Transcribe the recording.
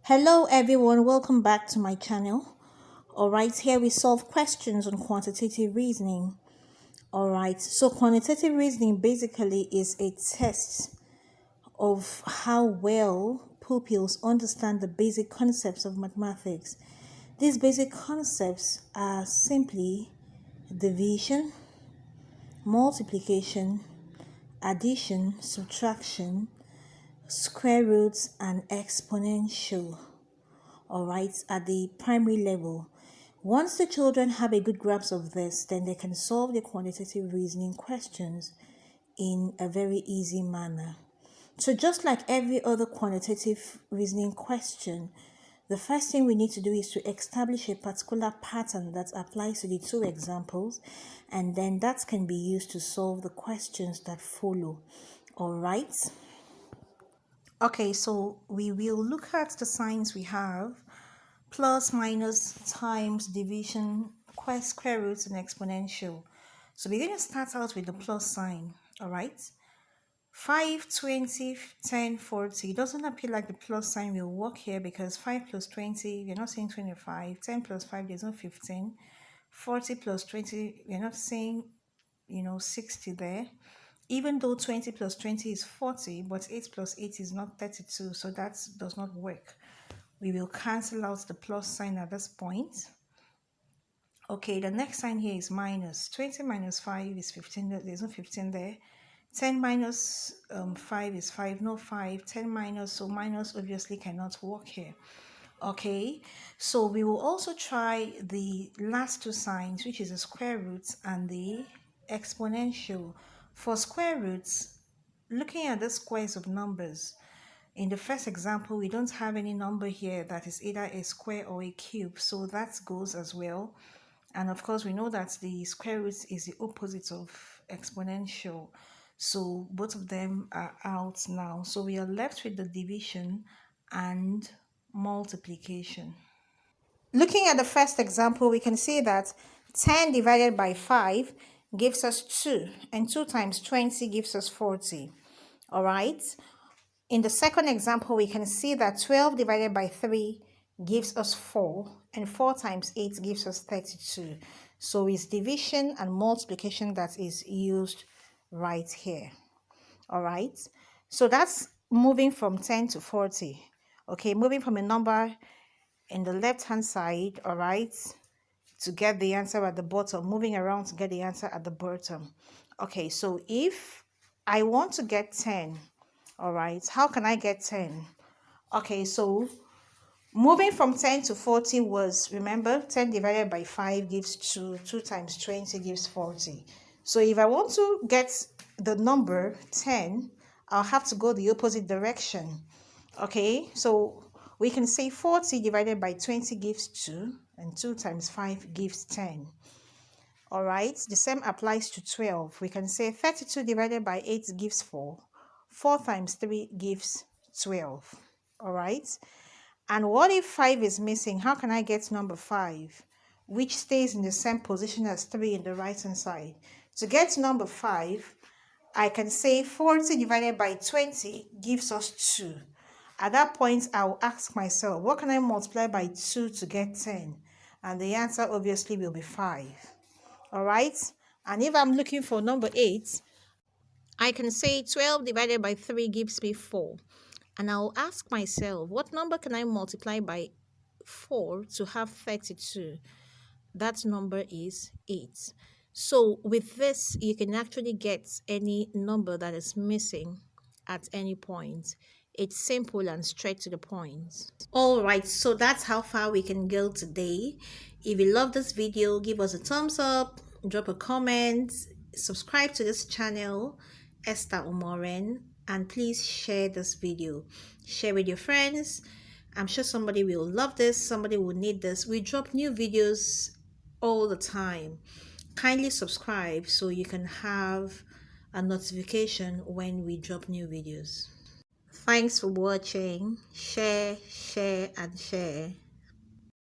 Hello everyone, welcome back to my channel. Alright, here we solve questions on quantitative reasoning. Alright, so quantitative reasoning basically is a test of how well pupils understand the basic concepts of mathematics. These basic concepts are simply division, multiplication, addition, subtraction, square roots, and exponential. Alright, at the primary level. Once the children have a good grasp of this, then they can solve the quantitative reasoning questions in a very easy manner. So just like every other quantitative reasoning question, the first thing we need to do is to establish a particular pattern that applies to the two examples, and then that can be used to solve the questions that follow. Alright. Okay, so we will look at the signs we have: plus, minus, times, division, square roots, and exponential. So we're going to start out with the plus sign. All right. 5, 20, 10, 40. It doesn't appear like the plus sign will work here because 5 plus 20, we're not saying 25. 10 plus 5, there's no 15. 40 plus 20, we're not saying, 60 there. Even though 20 plus 20 is 40, but 8 plus 8 is not 32, so that does not work. We will cancel out the plus sign at this point. Okay, the next sign here is minus. 20 minus 5 is 15. There's no 15 there. 10 minus 5 is 5. No 5. 10 minus, so minus obviously cannot work here. Okay, so we will also try the last two signs, which is the square roots and the exponential. For square roots, looking at the squares of numbers, in the first example, we don't have any number here that is either a square or a cube, so that goes as well. And of course, we know that the square root is the opposite of exponential, so both of them are out now. So we are left with the division and multiplication. Looking at the first example, we can see that 10 divided by 5 gives us 2, and 2 times 20 gives us 40. All right. In the second example, we can see that 12 divided by 3 gives us 4, and 4 times 8 gives us 32. So it's division and multiplication that is used right here. All right. So that's moving from 10 to 40. Okay, moving from a number in the left-hand side, all right, to get the answer at the bottom, moving around to get the answer at the bottom. Okay, so if I want to get 10, all right, how can I get 10? Okay, so moving from 10 to 40 was, remember, 10 divided by 5 gives 2, 2 times 20 gives 40. So if I want to get the number 10, I'll have to go the opposite direction. Okay, so we can say 40 divided by 20 gives 2, and 2 times 5 gives 10. All right, the same applies to 12. We can say 32 divided by 8 gives 4. 4 times 3 gives 12. All right, and what if 5 is missing? How can I get number 5, which stays in the same position as 3 in the right hand side? To get number 5, I can say 40 divided by 20 gives us 2. At that point, I will ask myself, what can I multiply by 2 to get 10? And the answer obviously will be 5. All right? And if I'm looking for number 8, I can say 12 divided by 3 gives me 4. And I'll ask myself, what number can I multiply by 4 to have 32? That number is 8. So with this, you can actually get any number that is missing at any point. It's simple and straight to the point. All right, so that's how far we can go today. If you love this video, give us a thumbs up, drop a comment, subscribe to this channel, Esther Umoren, and please share this video. Share with your friends. I'm sure somebody will love this, somebody will need this. We drop new videos all the time. Kindly subscribe so you can have a notification when we drop new videos. Thanks for watching. Share, and share.